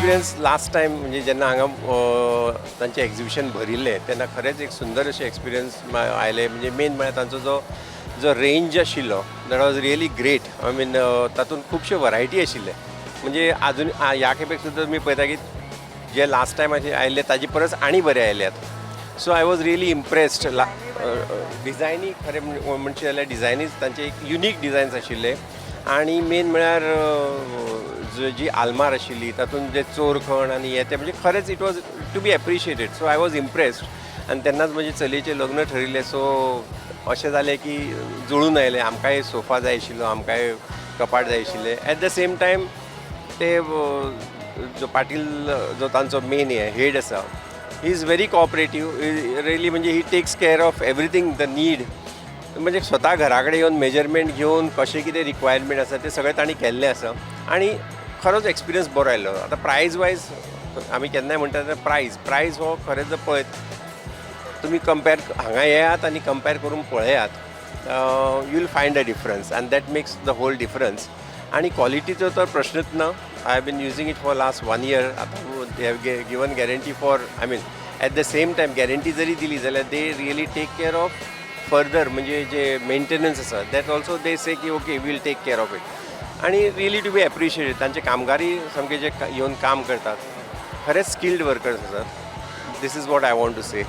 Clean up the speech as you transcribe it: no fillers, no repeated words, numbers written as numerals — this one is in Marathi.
एक्सपिरियन्स लास्ट टायम म्हणजे जेन्ना हांगा तांचें एक्झिबिशन भरिल्लें तेन्ना खरेंच एक सुंदर अशें एक्सपिरियन्स आयले. म्हणजे मेन म्हळ्यार तांचो जो रेंज आशिल्लो that was really great. I mean तातूंत खुबशे वरायटी आशिल्ले. म्हणजे आजून ह्या खेपेक सुद्दां तुमी पळयता की जे लास्ट टायम आयिल्ले ताजे परस आनी बरे आयल्यात. So I was really impressed. डिझायनी खरें म्हणचें जाल्यार डिझायनीच तांचे एक युनीक डिझायन्स आशिल्ले. आनी मेन म्हळ्यार जी आल्मार आशिल्ली तातूंत जे चोरखण आनी हे ते म्हणजे खरेंच it was to be appreciated. So I was impressed. आनी तेन्नाच म्हजे चलयेचें लग्न ठरिल्लें. सो अशें जालें की जुळून आयलें. आमकांय सोफा जाय आशिल्लो, आमकांय कपाट जाय आशिल्लें. एट द सेम टायम ते जो पाटील जो तांचो मेन हेड आसा, he is very cooperative. Really म्हणजे he takes care of everything the need. म्हणजे स्वता घरा कडेन येवन मेजरमेंट घेवन कशें कितें रिक्वायरमेंट आसा तें सगळें तांणी केल्लें आसा. आनी खरोच एक्सपिरियन्स बरो आयलो. आतां प्रायज वायज आमी केन्नाय म्हणटा तें प्रायज हो खरेंच पळयत तुमी कंपेर हांगा येयात आनी कंपेर करून पळयात. You will find a difference and that makes the whole difference. आनी क्वॉलिटीचो तर प्रश्नच ना. I have been using it for last 1 year. आतां they have given guarantee for I mean at the same time guarantee जरी दिली जाल्यार they really take care of further म्हणजे जे मेंटेनन्स आसा दॅट ऑल्सो दे से की okay will take care of it. आनी रियली टू बी एप्रिशिएटेड. तांचे कामगारी सामके जे येवन काम करतात खरेंच स्किल्ड वर्कर्स आसात. This is what I want to say.